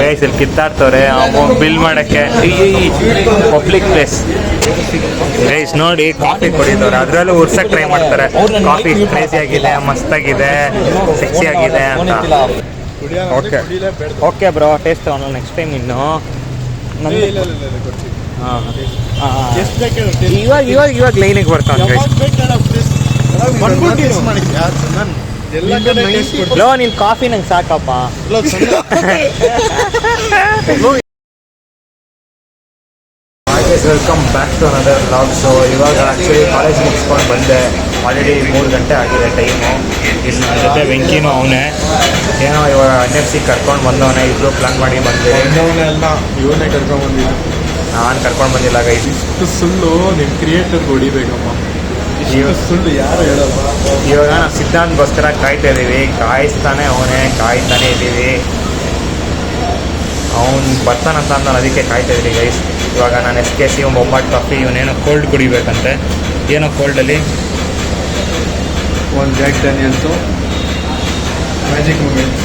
Guys ಇಲ್ಲಿ ಕಿತ್ತಾಡ್ತವ್ರೆ bill ಮಾಡೋಕ್ಕೆ ಈ ಪಬ್ಲಿಕ್ ಪ್ಲೇಸ್. ಗೈಸ್ ನೋಡಿ ಕಾಫಿ ಕುಡಿದವ್ರೆ, ಅದರಲ್ಲೂ ಉರ್ಸಕ್ಕೆ ಟ್ರೈ ಮಾಡ್ತಾರೆ. ಕಾಫಿ ಕ್ರೇಜಿ ಆಗಿದೆ, ಮಸ್ತಾಗಿದೆ, ಸೆಕ್ಸಿ ಆಗಿದೆ ಅಂತ. ಓಕೆ ಓಕೆ ಬ್ರೋ, ಟೇಸ್ಟ್ ತಗೊಂಡು ನೆಕ್ಸ್ಟ್ ಟೈಮ್ ಇನ್ನು ಇವಾಗ ಲೈನಿಗೆ ಬರ್ತಾನೆ ಗೈಸ್. ಲೋ ನಿನ್ ಕಾಫಿ ನಂಗೆ ಸಾಕಪ್ಪ. Welcome back to another vlog. So ಇವಾಗ ಆ್ಯಕ್ಚುಲಿ ಕಾಲೇಜ್ ಮುಗಿಸ್ಕೊಂಡು ಬಂದೆ. ಆಲ್ರೆಡಿ 3 ಗಂಟೆ ಆಗಿದೆ ಟೈಮು. ಇಲ್ಲಿ ನನ್ನ ಜೊತೆ ವೆಂಕಿನೂ ಅವನೇ ಏನೋ ಇವಾಗ NFC ಕರ್ಕೊಂಡು ಬಂದವನೇ. ಇಬ್ಬರು ಪ್ಲಾನ್ ಮಾಡಿ ಬಂದಿದೆ. ಇವನೇ ಕರ್ಕೊಂಡು ಬಂದಿದ್ದ, ನಾನು ಕರ್ಕೊಂಡು ಬಂದಿಲ್ಲ ಗೈಸ್. ಇಷ್ಟು ಸುಳ್ಳು ನಿಮ್ಮ ಕ್ರಿಯೇಟರ್ಗೆ ಹೊಡಿಬೇಕಮ್ಮ. ಇಷ್ಟು ಸುಳ್ಳು ಯಾರು ಹೇಳಲ್ಲ. ಇವಾಗ ನಾವು ಸಿದ್ಧಾಂತಗೋಸ್ಕರ ಕಾಯ್ತಾ ಇದ್ದೀವಿ. ಕಾಯಿಸ್ತಾನೆ ಅವನೇ, ಕಾಯ್ತಾನೆ ಇದ್ದೀವಿ. ಅವ್ನು ಬರ್ತಾನಂತ ನಾನು ಅದಕ್ಕೆ ಕಾಯ್ತಾ ಇದ್ದೀನಿ ಗೈಸ್. ಇವಾಗ ನಾನು SKC ಬೊಂಬಾಟ್ ಕಾಫಿ, ಇವನೇನೋ ಕೋಲ್ಡ್ ಕುಡಿಬೇಕಂತೆ. ಏನೋ ಕೋಲ್ಡಲ್ಲಿ ಒಂದು ಜಾಕ್ ಡ್ಯಾನಿಯಲ್ಸು ಮ್ಯಾಜಿಕ್ ಮೂಮೆಂಟ್ಸ್.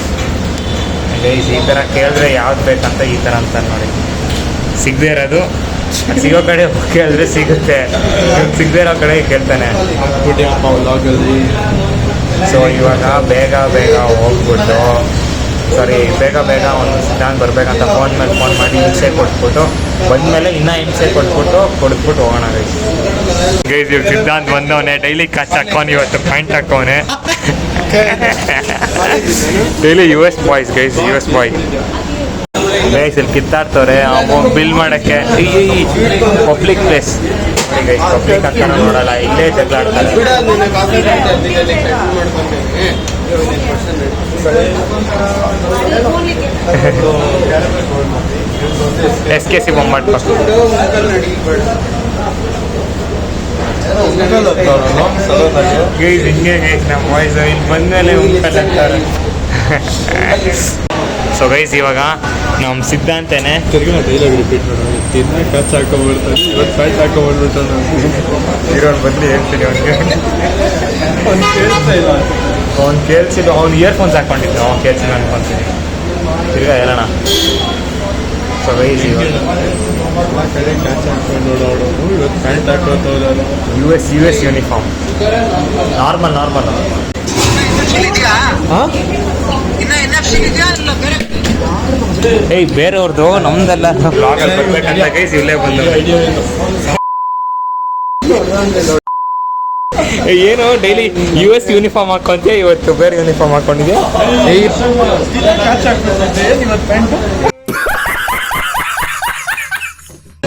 ಗೈಸ್ ಈ ಥರ ಕೇಳಿದ್ರೆ ಯಾವ್ದು ಬೇಕಂತ ಈ ಥರ ಅಂತ ನೋಡಿ. ಸಿಗದೇ ಇರೋದು ಸಿಗೋ ಕಡೆ ಕೇಳಿದ್ರೆ ಸಿಗುತ್ತೆ, ಸಿಗದೇ ಇರೋ ಕಡೆ ಕೇಳ್ತಾನೆ. ವ್ಲಾಗಲ್ಲಿ ಸೊ ಇವಾಗ ಬೇಗ ಹೋಗ್ಬಿಟ್ಟು ಬೇಗ ಒಂದು ಸಿದ್ಧಾಂತ ಬರಬೇಕಂತ ಫೋನ್ ಮೇಲೆ ಫೋನ್ ಮಾಡಿ ಹಿಂಸೆ ಕೊಟ್ಬಿಟ್ಟು ಬಂದಮೇಲೆ ಇನ್ನೂ ಹಿಂಸೆ ಕೊಟ್ಬಿಟ್ಟು ಹೋಗೋಣ ಗೈಸ್. ಗೈಸ್ ಇವ್ರು ಸಿದ್ಧಾಂತ ಬಂದವನೇ, ಡೈಲಿ ಕಾಚ್ ಹಾಕೋನು, ಇವತ್ತು ಪ್ಯಾಂಟ್ ಹಾಕೋನೆ. Daily US boys guys, US boy. Guys ಇಲ್ಲಿ ಕಿತ್ತಾಡ್ತವ್ರೆ ಬಿಲ್ ಮಾಡೋಕ್ಕೆ ಈ ಪಬ್ಲಿಕ್ ಪ್ಲೇಸ್. ಗೈಸ್ ಪಬ್ಲಿಕ್ ಅಂತ ನೋಡಲ್ಲ, ಇಲ್ಲೇ ಜಗಳ ಆಡ್ತಾರೆ. SKC ಬೊಂಬಾಟ್ ಕಾಫಿ. ಗೈಸ್ ಹಿಂಗೆ ಗೈಸ್ ನಮ್ಮ ವಾಯ್ಸ್ ಇಲ್ಲಿ ಬಂದಮೇಲೆ ಅಂತಾರೆ. ಸೊ ಗೈಸ್ ಇವಾಗ ನಮ್ಮ ಸಿದ್ಧಾಂತನೇ ತಿರ್ಗಿ ಡೈಲಾಗ್ ರಿಪೀಟ್ ಮಾಡೋದು. ತಿನ್ನ ಕಚ್ ಹಾಕೊಂಡ್ಬಿಡ್ತಾನೆ, ಇವತ್ತು ಫ್ಯಾಟ್ ಹಾಕೊಂಡ್ಬಿಡ್ತಾನೆ. ಇರೋನು ಬದಲಿ ಹೇಳ್ತೀನಿ ಅವ್ನಿಗೆ. ಅವ್ನು ಕೇಳ್ತಾ ಇಲ್ಲ, ಅವ್ನು ಕೇಳಿಸಿದ್ದು, ಅವ್ನು ಇಯರ್ಫೋನ್ಸ್ ಹಾಕ್ಕೊಂಡಿದ್ದೆ, ಅವ್ನು ಕೇಳಿಸಿದ ಅನ್ಕೊತೀನಿ. ತಿರ್ಗಾ ಹೇಳೋಣ. ಸೊ ಗೈಸ್ ಇವಾಗ ಕಡೆ ಕ್ಯಾಚ್ ಹಾಕೊಂಡು ಓಡಾಡೋನು, ಇವತ್ತು ಪ್ಯಾಂಟ್ ಹಾಕೋತ ಹೋದವನು. US uniform normal. ಏಯ್ ಬೇರೆಯವ್ರದ್ದು ನಮ್ದೆಲ್ಲ ಬ್ಲಾಗಲ್ಲಿ ಬರ್ಬೇಕಂತ ಗೈಸ್ ಇಲ್ಲೇ ಬಂದು ಏನು ಡೈಲಿ US ಯೂನಿಫಾರ್ಮ್ ಹಾಕೊಂತೀಯ, ಇವತ್ತು ಬೇರೆ ಯೂನಿಫಾರ್ಮ್ ಹಾಕೊಂಡಿದ್ಯಾ?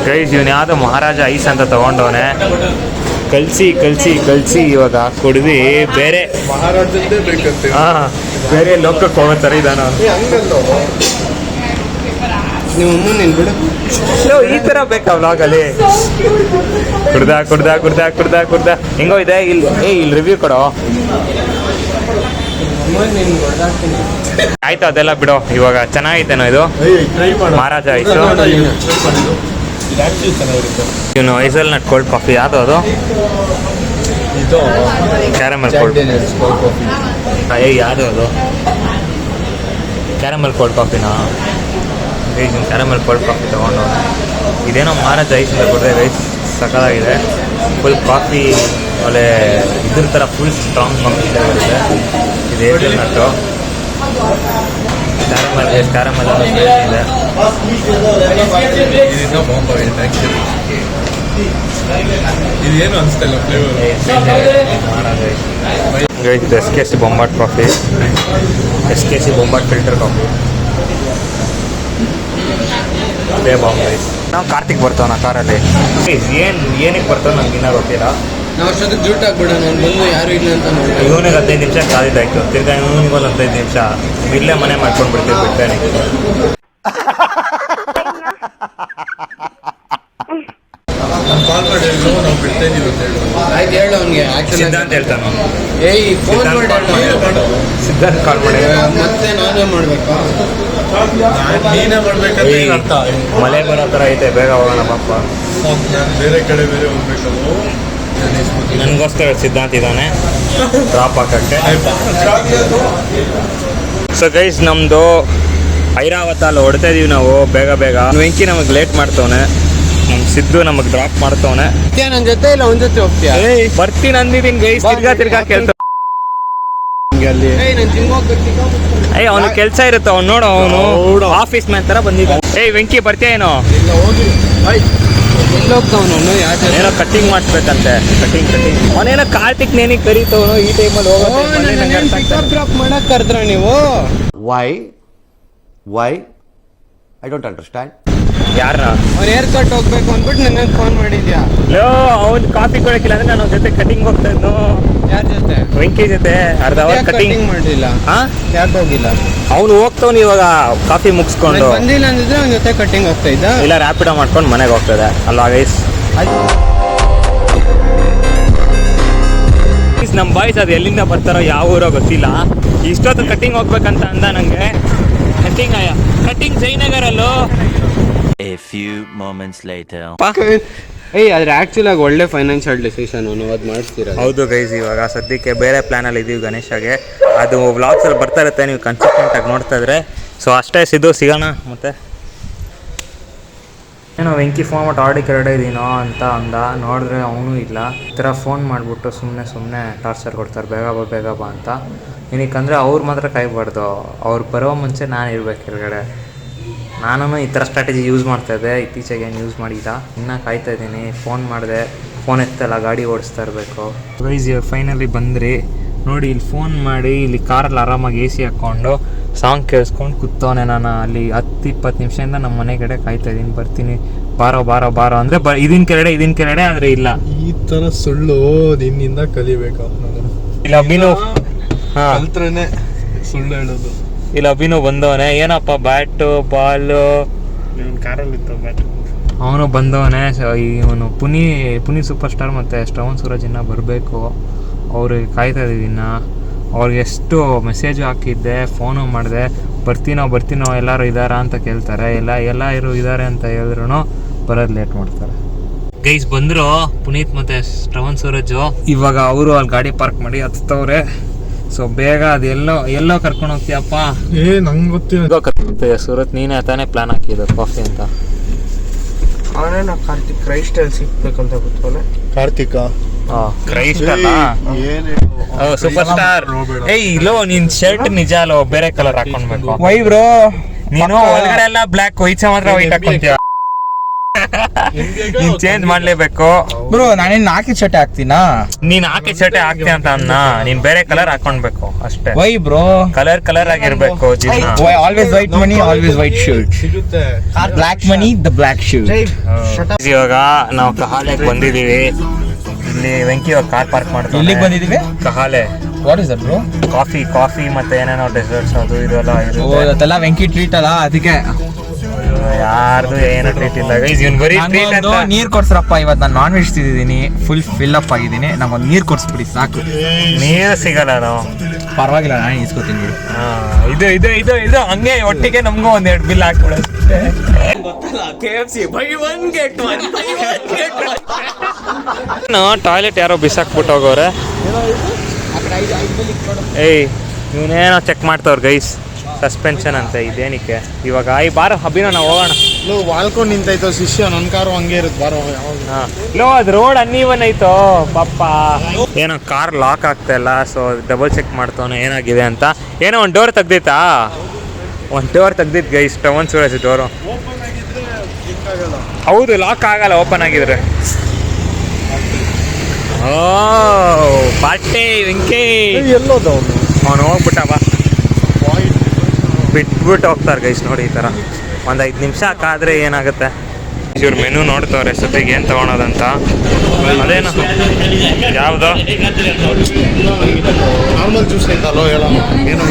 ಗೈಸ್ ಇವನು ಯಾವುದೋ ಮಹಾರಾಜ ಐಸ್ ಅಂತ ತಗೊಂಡವನೆ. ಕಲ್ಸಿ ಇವಾಗ ಕುಡ್ದು ಬೇರೆ ಮಹಾರಾಜಂದೇ ಬೇಕಂತೆ. ಬೇರೆ ಲೋಕಕ್ಕೆ ಹೋಗೋ ಥರ ಇದ್ದಾನ. ಈ ಥರ ಬೇಕಾ ವ್ಲಾಗಲ್ಲಿ? ಕುಡ್ದ ಹೆಂಗೋ ಇದೆ. ಇಲ್ಲಿ ರಿವ್ಯೂ ಕೊಡೋ. ಆಯ್ತು ಅದೆಲ್ಲ ಬಿಡೋ. ಇವಾಗ ಚೆನ್ನಾಗಿತ್ತೇನೋ ಇದು ಮಹಾರಾಜ ಐಸು. ಇವನು ಐಸಲ್ನಟ್ ಕೋಲ್ಡ್ ಕಾಫಿ. ಯಾವುದು ಅದು? ಇದು ಕ್ಯಾರಮಲ್ ಕೋಲ್ಡ್ ಕಾಫಿ. ಯಾವುದು ಅದು? ಕ್ಯಾರಮಲ್ ಕೋಲ್ಡ್ ಕಾಫಿನಾ? ಕ್ಯಾರಮಲ್ ಕೋಲ್ಡ್ ಕಾಫಿ ತೊಗೊಂಡು ಇದೇನೋ ಮಹಾರಾಜ ಐಸ್ ಅಂತ ಕೊಟ್ಟರೆ ರೈಸ್ ಸಕ್ಕತ್ತಾಗಿದೆ. ಫುಲ್ ಕಾಫಿ ಒಳ್ಳೆ ಇದ್ರ ಥರ ಫುಲ್ ಸ್ಟ್ರಾಂಗ್ ಕಾಫಿ ಬರುತ್ತೆ. ಇದು ಹೇಸಲ್ನಟ್ಟು ಕ್ಯಾರಮಲ್ ಇದೆ. ಇದೇನು ಅನಿಸ್ತಲ್ಲ ಫ್ಲೇವರ್. ಇದು SKC ಬೊಂಬಾಟ್ ಕಾಫಿ, SKC ಬೊಂಬಾಟ್ ಫಿಲ್ಟರ್ ಕಾಫಿ. ಅದೇ ಬಾಂಬ್ ರೈಸ್. ನಾವು ಕಾರ್ತಿಕ್ ಬರ್ತಾವ ನಾ ಕಾರಲ್ಲಿ. ಏನಕ್ಕೆ ಬರ್ತಾವ ನಂಗೆ ಇನ್ನೂ ಗೊತ್ತಿಲ್ಲ. ನಾವು ಅಷ್ಟೊತ್ತಿಗೆ ಜೂಟ್ ಹಾಕ್ಬಿಡ, ನಾನು ಬಂದು ಯಾರು ಇಲ್ಲ ಅಂತ ನೋಡಿ. ಇವನಿಗೆ 15 ನಿಮಿಷ ಕಾದಿದ್ದಾಯ್ತು. ತಿರ್ಗಾ ಇವನಿಗೊಂದು 15 ನಿಮಿಷ ಇಲ್ಲೇ ಮನೆ ಮಾಡ್ಕೊಂಡ್ಬಿಡ್ತೀವಿ ಬಿಟ್ಟೇನೆ. ನಾನು ಕಾಲ್ ಮಾಡಿ ಹೇಳಿದ್ರು ನಾವು ಬಿಡ್ತಾ ಇದೀವಿ ಅಂತ ಹೇಳಿ. ಆಯ್ತು ಹೇಳು ಅವ್ನಿಗೆ. ಸಿದ್ಧಾಂತ ಹೇಳ್ತಾನೆ ಅವನು. ಏಯ್ ಫೋನ್ ಮಾಡಿ ಸಿದ್ಧಾಂತ ಕಾಲ್ ಮಾಡಿ. ಮತ್ತೆ ನಾನೇ ಮಾಡ್ಬೇಕಾ? ನೀನೇ ಮಾಡ್ಬೇಕಂತ ಅರ್ಥ. ಮಳೆ ಬರೋ ಥರ ಐತೆ, ಬೇಗ ಹೋಗೋಣ ಪಾಪ. ನಾನು ಬೇರೆ ಕಡೆ ಬೇರೆ ಹೋಗ್ಬೇಕಲ್ಲ. ನನಗೋಸ್ಕರ ಸಿದ್ಧಾಂತ ಇದ್ದಾನೆ ಡ್ರಾಪ್ ಹಾಕೋಕ್ಕೆ. ಸೊ ಗೈಸ್ ನಮ್ಮದು ಐರಾವತ ಅಲ್ಲಿ ಹೊಡ್ತಾ ಇದೀವಿ ನಾವು ಬೇಗ ಬೇಗ. ವೆಂಕಿ ನಮಗೆ ಲೇಟ್ ಮಾಡ್ತವನೆ, ನಮ್ಮ ಸಿದ್ದು ನಮಗೆ ಡ್ರಾಪ್ ಮಾಡ್ತವನೆ. ನನ್ನ ಜೊತೆ ಇಲ್ಲ ಒಂದ್ ಜೊತೆ ಹೋಗ್ತೀಯಾ? ಬರ್ತೀನಿ ಅಂದಿದ್ದೀನಿ ಗೈಸ್, ತಿರ್ಗಾ ಕೇಳ್ತ. ನಾನು ಜಿಮ್ ಹೋಗ್ಬೇಕು. ಅವ್ನು ಕೆಲಸ ಇರುತ್ತೆ, ಅವ್ನು ನೋಡು, ಅವನು ಆಫೀಸ್ ಮ್ಯಾನ್ ತರ ಬಂದಿದ್ದ. ವೆಂಕಿ ಬರ್ತೀಯ ಏನೋ? ಇಲ್ಲ ಹೋಗಿ ಎಲ್ಲಿ ಹೋಗ್ತಾವನು? ಏನೋ ಕಟ್ಟಿಂಗ್ ಮಾಡಿಸ್ಬೇಕಂತೆ, ಕಟಿಂಗ್. ಅವನೇನೋ ಕಾರ್ತಿಕ್ ನೇನಿಗೆ ಕರೀತವನು ಈ ಟೈಮಲ್ಲಿ ಡ್ರಾಪ್ ಮಾಡಕ್ ಕರೆದ್ರ ನೀವು? Why? I don't understand. ಯಾರನ್ನ? ಅವ್ನು ಹೇರ್ ಕಟ್ ಹೋಗ್ಬೇಕು ಅಂದ್ಬಿಟ್ಟು ನನಗೆ ಫೋನ್ ಮಾಡಿದ್ಯಾ? ಅವ್ನು ಕಾಫಿ ಕೊಡಕ್ಕಿಲ್ಲ ಅಂದ್ರೆ ನಾನು ಜೊತೆ ಕಟಿಂಗ್ ಹೋಗ್ತಾ ಇದ್ನು. ಯಾರ ಜೊತೆ? ವೆಂಕಿ ಜೊತೆ ಅರ್ಧ ಅವರ್ ಕಟಿಂಗ್ ಮಾಡಿಲ್ಲ. ಯಾಕೆ ಹೋಗಿಲ್ಲ? ಅವ್ನು ಹೋಗ್ತಾವ್ನು ಇವಾಗ ಕಾಫಿ ಮುಗಿಸ್ಕೊಂಡು. ಬಂದಿಲ್ಲ ಅಂದಿದ್ರೆ ಅವ್ನ ಜೊತೆ ಕಟಿಂಗ್ ಹೋಗ್ತಾ ಇದ್ದ. ಇಲ್ಲ ರ್ಯಾಪಿಡೋ ಮಾಡ್ಕೊಂಡು ಮನೆಗೆ ಹೋಗ್ತದೆ ಅಲ್ವಾ ಗೈಸ್? ನಮ್ಮ ಬಾಯ್ಸ್ ಅದು ಎಲ್ಲಿಂದ ಬರ್ತಾರೋ ಯಾವ ಊರೋ ಗೊತ್ತಿಲ್ಲ. ಇಷ್ಟೊತ್ತು ಕಟಿಂಗ್ ಹೋಗ್ಬೇಕಂತ ಅಂದ ನಂಗೆ. ಕಟಿಂಗ್ ಜಯನಗರಲ್ಲೋ. A few moments later. ಆದ್ರೆ ಆಕ್ಚುಲಿ ಆಗಿ ಒಳ್ಳೆ ಫೈನಾನ್ಷಿಯಲ್ ಡಿಸಿಷನ್ ಅದು ಮಾಡಿಸ್ತೀರ. ಹೌದು ಗೈಸ್, ಇವಾಗ ಸದ್ಯಕ್ಕೆ ಬೇರೆ ಪ್ಲಾನಲ್ಲಿ ಇದೀವಿ ಗಣೇಶಾಗೆ. ಅದು ವ್ಲಾಗ್ಸಲ್ಲಿ ಬರ್ತಾ ಇರುತ್ತೆ, ನೀವು ಕನ್ಸಿಸ್ಟೆಂಟಾಗಿ ನೋಡ್ತಾ ಇದ್ರೆ. ಸೊ ಅಷ್ಟೇ, ಸಿದ್ದು ಸಿಗೋಣ ಮತ್ತೆ. ಏನೋ ವೆಂಕಿ ಫೋನ್ ಮಾಡಿ ಆರ್ಡಿಗೆ ಎರಡೇ ಇದೀನೋ ಅಂತ ಅಂದ. ನೋಡಿದ್ರೆ ಅವನು ಇಲ್ಲ. ಈ ಥರ ಫೋನ್ ಮಾಡಿಬಿಟ್ಟು ಸುಮ್ಮನೆ ಟಾರ್ಚರ್ ಕೊಡ್ತಾರೆ, ಬೇಗ ಬಾ ಅಂತ. ಏನಕ್ಕಂದರೆ ಅವ್ರು ಮಾತ್ರ ಕಾಯಬಾರ್ದು, ಅವ್ರು ಬರೋ ಮುಂಚೆ ನಾನು ಇರ್ಬೇಕು ಕೆಳಗಡೆ. ನಾನು ಈ ಥರ ಸ್ಟ್ರಾಟಜಿ ಯೂಸ್ ಮಾಡ್ತಾಯಿದ್ದೆ, ಇತ್ತೀಚೆಗೆ ಏನು ಯೂಸ್ ಮಾಡಿಲ್ಲ. ಇನ್ನೂ ಕಾಯ್ತಾ ಇದ್ದೀನಿ. ಫೋನ್ ಮಾಡಿದೆ, ಫೋನ್ ಎತ್ತಲ್ಲ, ಗಾಡಿ ಓಡಿಸ್ತಾ ಇರಬೇಕು. ಗೈಸ್ ಫೈನಲಿ ಬಂದ್ರಿ ನೋಡಿ. ಇಲ್ಲಿ ಫೋನ್ ಮಾಡಿ ಇಲ್ಲಿ ಕಾರಲ್ಲಿ ಆರಾಮಾಗಿ AC ಹಾಕ್ಕೊಂಡು ಸಾಂಗ್ ಕೇಳಿಸ್ಕೊಂಡು ಕೂತವನೆ. ನಾನು ಅಲ್ಲಿ 10-20 ನಿಮಿಷದಿಂದ ನಮ್ಮ ಮನೆ ಕಡೆ ಕಾಯ್ತಾ ಇದ್ದೀನಿ. ಬರ್ತೀನಿ ಬಾರೋ ಅಂದರೆ ಇದೀನ್ ಕೆಳಗಡೆ ಆದರೆ ಇಲ್ಲ. ಈ ತರ ಸುಳ್ಳು ನಿನ್ನಿಂದ ಕಲಿಬೇಕು. ಇಲ್ಲ ಅಭಿನವ್ ಕಲ್ತ್ರೇನೆ ಸುಳ್ಳು ಹೇಳೋದು. ಇಲ್ಲ ಅಭಿನವ್ ಬಂದವನೆ. ಏನಪ್ಪ ಬ್ಯಾಟು ಬಾಲು ಕಾರಲ್ಲಿ ಇತ್ತು ಬ್ಯಾಟ್. ಅವನು ಬಂದವನೆ. ಇವನು ಪುನಿ ಸೂಪರ್ ಸ್ಟಾರ್ ಮತ್ತು ಶ್ರವಣ್ ಸೂರಜ್ ಇನ್ನ ಬರಬೇಕು. ಅವ್ರಿಗೆ ಕಾಯ್ತಾ ಇದ್ದೀನ. ಅವ್ರಿಗೆ ಎಷ್ಟು ಮೆಸೇಜು ಹಾಕಿದ್ದೆ, ಫೋನು ಮಾಡಿದೆ, ಬರ್ತೀನೋ ಎಲ್ಲರೂ ಇದ್ದಾರಾ ಅಂತ ಕೇಳ್ತಾರೆ. ಎಲ್ಲರೂ ಇದ್ದಾರೆ ಅಂತ ಹೇಳಿದ್ರು ಬರೋದು ಲೇಟ್ ಮಾಡ್ತಾರೆ. ಗೈಸ್ ಬಂದರು ಪುನೀತ್ ಮತ್ತು ಶ್ರವಣ್ ಸೂರಜು. ಇವಾಗ ಅವರು ಅಲ್ಲಿ ಗಾಡಿ ಪಾರ್ಕ್ ಮಾಡಿ ಹತ್ತವ್ರೆ. ಸೊ ಬೇಗ ಅದು ಎಲ್ಲೋ ಕರ್ಕೊಂಡು ಹೋಗ್ತೀಯಪ್ಪ? ನಂಗೆ ಗೊತ್ತಿಲ್ಲ. ಸೂರತ್ ನೀನೇ ತಾನೇ ಪ್ಲಾನ್ ಹಾಕಿದ್ದು ಕಾಫಿ ಅಂತ. ಅವನೇನ ಕಾರ್ತಿಕ್ ಕ್ರೈಸ್ಟ್ ಅಲ್ಲಿ ಸಿಗ್ಬೇಕಂತ ಗೊತ್ತವಲ್ಲ. ಕಾರ್ತಿಕ ಕ್ರೈಸ್ಟ್ ಅಲ್ಲ, ಸೂಪರ್ ಸ್ಟಾರ್. ಇಲ್ಲೋ ನಿನ್ ಶರ್ಟ್ ನಿಜ ಅಲ್ಲೋ, ಬೇರೆ ಕಲರ್ ಹಾಕೊಂಡ್ಬೇಕು. ವೈ ಬ್ರೋ, ನೀನು ಒಳಗಡೆ ಎಲ್ಲ ಬ್ಲ್ಯಾಕ್, ವೈಟ್ಸ್ ಮಾತ್ರ ವೈಟ್ ಹಾಕೊಂತೀಯ. ನೀನ್ ಚೇಂಜ್ ಮಾಡ್ಲೇಬೇಕು ಬ್ರೋ. ನಾನೇನ್ ಹಾಕಿದ ಶರ್ಟ್ ಹಾಕ್ತೀನಾ? ನೀನ್ ಹಾಕಿ ಶರ್ಟ್ ಹಾಕ್ತೀಯ ಅಂತ ಅನ್ನ. ನೀನ್ ಬೇರೆ ಕಲರ್ ಹಾಕೊಂಡ್ಬೇಕು ಅಷ್ಟೇ. ವೈ ಬ್ರೋ, ಕಲರ್ ಆಗಿರ್ಬೇಕು. Always white money, always white shirt. ಸಿಗುತ್ತೆ. Black money, the black shirt. ಇವಾಗ ನಾವು ಕಹಾಲೆಗೆ ಬಂದಿದೀವಿ. ಇಲ್ಲಿ ವೆಂಕಿ ಅವ್ರ ಕಾರ್ ಪಾರ್ಕ್ ಮಾಡ್ತಾರೆ. ಇಲ್ಲಿಗೆ ಬಂದಿದೀವಿ. ಕಹಾಲೆ what is that bro? Coffee ಮತ್ತೆ ಏನೇನೋ ಡೆಸರ್ಟ್ಸ್ ಅದು ಇದೆಲ್ಲ ಇರುತ್ತೆ. ಅದೆಲ್ಲ ವೆಂಕಿ ಟ್ರೀಟ್ ಅಲ್ಲ, ಅದಕ್ಕೆ ಯಾರ್ದು ಏನೋ ಟ್ರೀಟ್ ಇಲ್ಲ ಗೈಸ್. ಇವ್ನು ಬರೀ ಟ್ರೀಟ್ ಅಂತ. ನೀರ್ ಕೊಡ್ಸ್ರಪ್ಪ, ಇವತ್ತು ನಾನು ನಾನ್ ವೆಜ್ ತಿಂದಿದ್ದೀನಿ, ಫುಲ್ ಫಿಲ್ ಅಪ್ ಆಗಿದ್ದೀನಿ. ನಂಗೊಂದು ನೀರ್ ಕೊಡ್ಸ್ಬಿಡಿ ಸಾಕು. ನೀರು ಸಿಗಲ್ಲ ನಾವು. ಪರವಾಗಿಲ್ಲ, ನಾನು ಇಸ್ಕೊತೀನಿ ಬಿಡಿ. ಇದು ಹಂಗೆ ಒಟ್ಟಿಗೆ ನಮಗೂ ಒಂದೆರಡು ಬಿಲ್ ಹಾಕ್ಬಿಡೋದು. ಟಾಯ್ಲೆಟ್ ಯಾರೋ ಬಿಸಾಕ್ಬಿಟ್ಟು ಹೋಗೋರೆ. ಇವನೇನೋ ಚೆಕ್ ಮಾಡ್ತವ್ರ ಗೈಸ್, ಸಸ್ಪೆನ್ಷನ್ ಅಂತ. ಇದೇನಿಕ್ಕೆ ಇವಾಗ ಬಾರೋ ಅಭಿನೋ ನಾವು ಹೋಗೋಣ. ವಾಲ್ಕೊಂಡು ನಿಂತಾಯ್ತು ಶಿಷ್ಯ. ನನ್ನ ಕಾರು ಹಂಗೆ ಇರುತ್ತೆ ಬಾರೋ. ಲೋ ಅದು ರೋಡ್ ಅನ್ನೀವನ್ ಐತೋ ಪಾಪ. ಏನೋ ಕಾರ್ ಲಾಕ್ ಆಗ್ತಾ ಇಲ್ಲ. ಸೊ ಡಬಲ್ ಚೆಕ್ ಮಾಡ್ತವನು ಏನಾಗಿದೆ ಅಂತ. ಏನೋ ಒಂದು ಡೋರ್ ತೆಗ್ದಿತ್ತಾ? ಒಂದು ಡೋರ್ ತೆಗ್ದಿತ್ತು ಗೈಸ್, ಶ್ರವಣ್ ಸೂರಜ್ ಡೋರು. ಹೌದು, ಲಾಕ್ ಆಗಲ್ಲ ಓಪನ್ ಆಗಿದ್ರೆ. ಓ ಪಾಟೆ ವೆಂಕಿ ಎಲ್ಲೋದ ಅವನು ಹೋಗ್ಬಿಟ್ಟವ. ಬಿಟ್ಬಿಟ್ಟು ಹೋಗ್ತಾರೆ ಗೈಸ್. ನೋಡಿ ಈ ಥರ ಒಂದು 5 ನಿಮಿಷ ಕಾದ್ರೆ ಏನಾಗುತ್ತೆ. ಇವ್ರ ಮೆನು ನೋಡ್ತವ್ರೆ ಸದ್ಯಕ್ಕೆ ಏನು ತೊಗೊಳೋದಂತ. ಅದೇನು ಯಾವುದು ನಾರ್ಮಲ್ ಜ್ಯೂಸ್ ಐತಲ್ಲೋ ಹೇಳೋ. ಏನೋ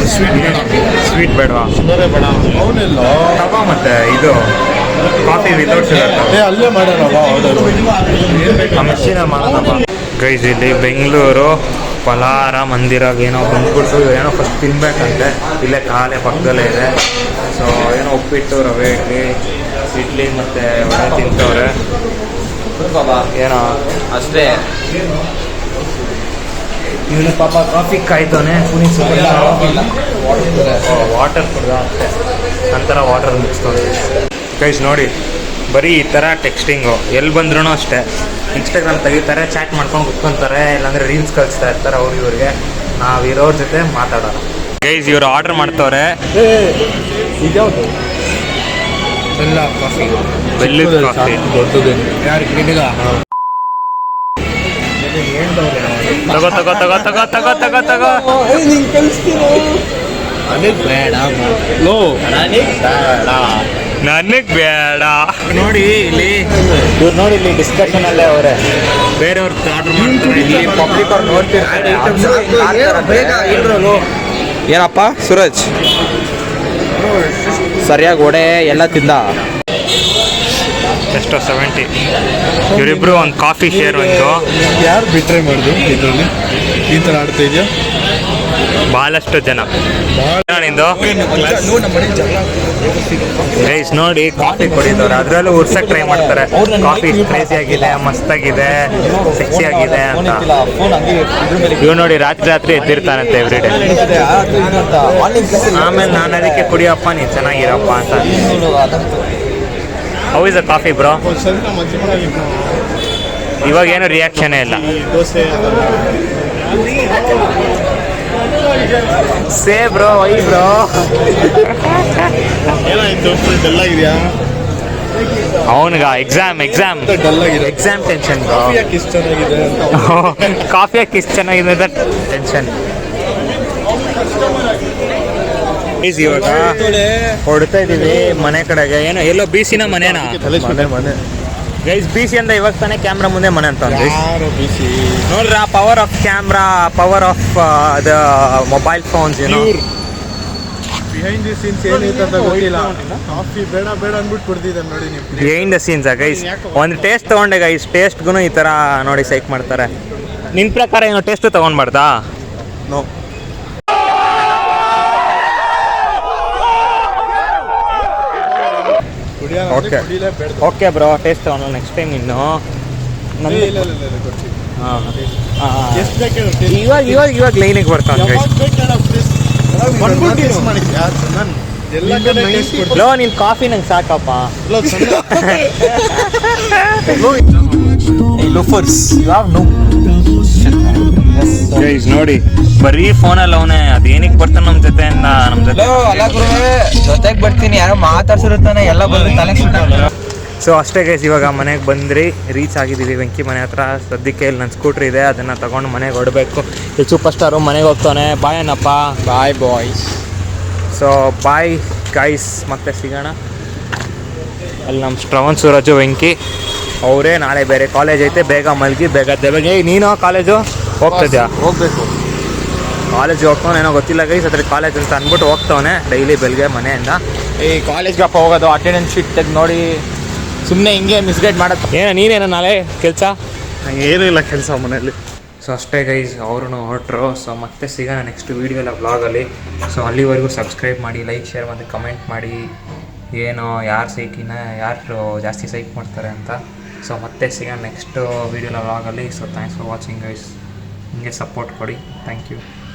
ಸ್ವೀಟ್ ಬೇಡವಾ? ಶುಗರೇ ಬೇಡ. ಅವನೆಲ್ಲ ತಗೋ ಮತ್ತೆ ಇದು ಕಾಫಿ ವಿತೌಟ್ ಶುಗರ್. ಅಲ್ಲೇ ಮಾಡೋಣವ. Machine ಮಾಡೋಣಪ್ಪ guys. ಇಲ್ಲಿ ಬೆಂಗಳೂರು ಪಲಾರ ಮಂದಿರ ಏನೋ ಬಂದ್ಬಿಟ್ಟು ಏನೋ ಫಸ್ಟ್ ತಿನ್ಬೇಕಂತೆ. ಇಲ್ಲೇ ಕಾಲೇ ಪಕ್ಕದಲ್ಲೇ ಇದೆ. ಸೊ ಏನೋ ಉಪ್ಪಿಟ್ಟು, ರವೆ ಇಡ್ಲಿ ಮತ್ತು ವಡೆ ತಿಂತವ್ರೆ. ಏನೋ ಅಷ್ಟೇ. ಇವನು ಪಾಪ ಕಾಫಿ ಕಾಯ್ತವನೆ. ಪುನೀತ್ ವಾಟರ್ ಕುಡ್ದ ಅಷ್ಟೇ. ನಂತರ ವಾಟರ್ ಮುಗಿಸ್ಕೊಂಡು ಗೈಸ್ ನೋಡಿ ಬರೀ ಈ ಥರ ಟೆಕ್ಸ್ಟಿಂಗು ಎಲ್ಲಿ ಬಂದ್ರೂ ಅಷ್ಟೇ ಇನ್ಸ್ಟಾಗ್ರಾಮ್ ತೆಗಿತಾರೆ ಚಾಟ್ ಮಾಡ್ಕೊಂಡು ಕುತ್ಕೊತಾರೆ ಇಲ್ಲಾಂದರೆ ರೀಲ್ಸ್ ಕಳಿಸ್ತಾ ಇರ್ತಾರೆ ಇವ್ರಿಗೆ ನಾವು ಇರೋರ ಜೊತೆ ಮಾತಾಡೋಣ ಗೈಸ್ ಇವರು ಆರ್ಡರ್ ಮಾಡ್ತವ್ರೆ ಇದ್ಯಾವುದು ಎಲ್ಲ ಕಾಫಿ ಬೆಲ್ಲದ ಕಾಫಿ ದೊಡ್ಡದೇನು ಯಾರು ನಿನಗ ತಗೋ ತಗೋ ತಗೋ ತಗೋ ತಗೋ ತಗೋ ತಗೋ ನಿಂಗೆ ಕಳಿಸ್ತೀರೋ ಬೇಡ ಲೋ ನನಗೆ ಬೇಡ ನೋಡಿ ಇಲ್ಲಿ ಇವ್ರು ನೋಡಿ ಇಲ್ಲಿ ಡಿಸ್ಕಷನ್ ಅಲ್ಲೇ ಅವರೇ ಬೇರೆಯವ್ರ ಆರ್ಡರ್ ಮಾಡ್ತಾರೆ ಇಲ್ಲಿ ಪಬ್ಲಿಕ್ ಅವ್ರು ನೋಡ್ತಿರ್ತಾರೆ ಏನಪ್ಪ ಸೂರಜ್ ಸರಿಯಾಗಿ ಒಡೆ ಎಲ್ಲ ತಿಂದ ಎಷ್ಟೋ 70 ಇವರಿಬ್ರು ಒಂದು ಕಾಫಿ ಶೇರ್ ಒಂದು ಯಾರು ಬಿಟ್ರೆ ಮಾಡಿದ್ರು ಇದರಲ್ಲಿ ಈ ಥರ ಆಡ್ತಾ ಇದೆಯಾ ಬಹಳಷ್ಟು ಜನ ನಿಂದು ಗೈಸ್ ನೋಡಿ ಕಾಫಿ ಕುಡಿದವ್ರು ಅದರಲ್ಲೂ ಉರ್ಸಕ್ ಟ್ರೈ ಮಾಡ್ತಾರೆ ಕಾಫಿ ಕ್ರೇಜಿ ಆಗಿದೆ ಮಸ್ತಾಗಿದೆ ಸೆಕ್ಸಿ ಆಗಿದೆ ಅಂತ ಇವ್ ನೋಡಿ ರಾತ್ರಿ ರಾತ್ರಿ ಎದ್ದಿರ್ತಾನಂತೆ ಎವ್ರಿಡೇ ಆಮೇಲೆ ನಾನು ಅದಕ್ಕೆ ಕುಡಿಯಪ್ಪ ನೀನು ಚೆನ್ನಾಗಿರಪ್ಪ ಅಂತ how is a coffee bro ಸ್ವಲ್ಪ ಮಜ್ಜಿ ಮಾಡೋದು ಇವಾಗ ಏನು ರಿಯಾಕ್ಷನೇ ಇಲ್ಲ ದೋಸೆ ಸೇ ಬ್ರೋ ವೈ ಬ್ರೋ ಏನಾಯ್ತು ಫುಲ್ ಡಲ್ ಆಗಿದೆಯಾ ಅವನಿಗ ಎಕ್ಸಾಮ್ ಡಲ್ ಆಗಿದೆ ಎಕ್ಸಾಮ್ ಟೆನ್ಷನ್ ಬ್ರೋ ಯಾಕೆ ಇಷ್ಟು ಚೆನ್ನಾಗಿದೆ ಅಂತ ಕಾಫಿ ಯಾಕೆ ಇಷ್ಟು ಚೆನ್ನಾಗಿದೆ ಅಂತ ಟೆನ್ಷನ್ ಇವಾಗ ಹೊಡ್ತಾ ಇದೀವಿ ಮನೆ ಕಡೆಗೆ ಏನೋ ಎಲ್ಲೋ ಬಿಸಿನ ಮನೆನಾ ಮನೆ ಗೈಸ್ ಬಿಸಿ ಅಂತ ಇವಾಗ ತಾನೇ ಕ್ಯಾಮ್ರಾ ಮುಂದೆ ಮನೆ ಅಂತ ಅಂದ್ರಿ ಯಾರು ಬಿಸಿ ನೋಡ್ರ power of camera power of the mobile phones ಏನೋ ಬಿಹೈಂಡ್ ದಿ ಸೀನ್ಸ್ ಏನೈತೆ ಅಂತ ಗೊತ್ತಿಲ್ಲ ಕಾಫಿ ಬೇಡ ಬೇಡ ಅಂದ್ಬಿಟ್ಟು ಕೊಡ್ತಿದ್ದಾನೆ ನೋಡಿ ನೀವು ಬಿಹೈಂಡ್ ದ ಸೀನ್ಸ್ ಗೈಸ್ ಒಂದು ಟೇಸ್ಟ್ ತೊಗೊಂಡೆ ಗೈಸ್ ಟೇಸ್ಟ್ಗೂ ಈ ಥರ ನೋಡಿ ಸೈಕ್ ಮಾಡ್ತಾರೆ ನಿನ್ನ ಪ್ರಕಾರ ಏನೋ ಟೇಸ್ಟು ತೊಗೊಂಡ್ಬಾರ್ದಾ no okay okay bro taste ತೊಗೊಂಡು ನೆಕ್ಸ್ಟ್ ಟೈಮ್ ಇನ್ನು ಇವಾಗ ಲೈನಿಗೆ ಬರ್ತಾನೆ ಗೈಸ್ ಲೋ ನಿನ್ನ ಕಾಫಿ ನಂಗೆ ಸಾಕಪ್ಪ ಗೈಸ್ ನೋಡಿ ಬರೀ ಫೋನಲ್ಲಿ ಅವನೇ ಅದೇನಕ್ಕೆ ಬರ್ತಾನೆ ನಮ್ಮ ಜೊತೆ ಜೊತೆಗೆ ಬರ್ತೀನಿ ಯಾರೋ ಮಾತಾಡ್ಸಿರುತ್ತಾನೆ ಎಲ್ಲ ಬಂದು ತಲೆ ಸೊ ಅಷ್ಟೇ ಗೈಸ್ ಇವಾಗ ಮನೆಗೆ ಬಂದ್ರಿ ರೀಚ್ ಆಗಿದ್ದೀವಿ ವೆಂಕಿ ಮನೆ ಹತ್ರ ಸದ್ಯಕ್ಕೆ ಇಲ್ಲಿ ನನ್ನ ಸ್ಕೂಟ್ರ್ ಇದೆ ಅದನ್ನು ತಗೊಂಡು ಮನೆಗೆ ಹೊಡಬೇಕು ಇಲ್ಲಿ ಸೂಪರ್ ಸ್ಟಾರು ಮನೆಗೆ ಹೋಗ್ತಾನೆ ಬಾಯ್ ಏನಪ್ಪ ಬಾಯ್ ಬಾಯ್ಸ್ ಸೊ ಬಾಯ್ ಗೈಸ್ ಮತ್ತೆ ಸಿಗೋಣ ಅಲ್ಲಿ ನಮ್ಮ ಶ್ರವಣ್ ಸೂರಜು ವೆಂಕಿ ಅವರೇ ನಾಳೆ ಬೇರೆ ಕಾಲೇಜ್ ಐತೆ ಬೇಗ ಮಲಗಿ ಬೇಗ ದೇವಗೆ ನೀನು ಕಾಲೇಜು ಹೋಗ್ತಿದ್ಯಾ ಹೋಗ್ಬೇಕು ಕಾಲೇಜ್ಗೆ ಹೋಗ್ತಾನೆ ಏನೋ ಗೊತ್ತಿಲ್ಲ ಗೈಸ್ ಅದ್ರ ಕಾಲೇಜ್ ಅಂತ ಅಂದ್ಬಿಟ್ಟು ಹೋಗ್ತಾವನೆ ಡೈಲಿ ಬೆಳಗ್ಗೆ ಮನೆಯಿಂದ ಈ ಕಾಲೇಜ್ಗಪ್ಪ ಹೋಗೋದು ಅಟೆಂಡೆನ್ಸ್ ಶೀಟ್ ತೆಗೆದು ನೋಡಿ ಸುಮ್ಮನೆ ಹಿಂಗೆ ಮಿಸ್ಗೈಡ್ ಮಾಡೋದು ಏನೋ ನೀನೇನೋ ನಾಳೆ ಕೆಲಸ ಏನೂ ಇಲ್ಲ ಕೆಲಸ ಮನೆಯಲ್ಲಿ ಸೊ ಅಷ್ಟೇ ಗೈಸ್ ಅವ್ರೂ ಹೊರಟ್ರು ಸೊ ಮತ್ತೆ ಸಿಗೋಣ ನೆಕ್ಸ್ಟ್ ವೀಡಿಯೋ ಇಲ್ಲ ವ್ಲಾಗಲ್ಲಿ ಸೊ ಅಲ್ಲಿವರೆಗೂ ಸಬ್ಸ್ಕ್ರೈಬ್ ಮಾಡಿ ಲೈಕ್ ಶೇರ್ ಮತ್ತು ಕಮೆಂಟ್ ಮಾಡಿ ಏನೋ ಯಾರು ಸೈಕಿನ ಯಾರು ಜಾಸ್ತಿ ಸೈಕ್ ಮಾಡ್ತಾರೆ ಅಂತ ಸೊ ಮತ್ತೆ ಸಿಗೋಣ ನೆಕ್ಸ್ಟ್ ವೀಡಿಯೋಲ ವ್ಲಾಗಲ್ಲಿ so thanks for watching guys ಹಿಂಗೆ ಸಪೋರ್ಟ್ ಕೊಡಿ ಥ್ಯಾಂಕ್ ಯು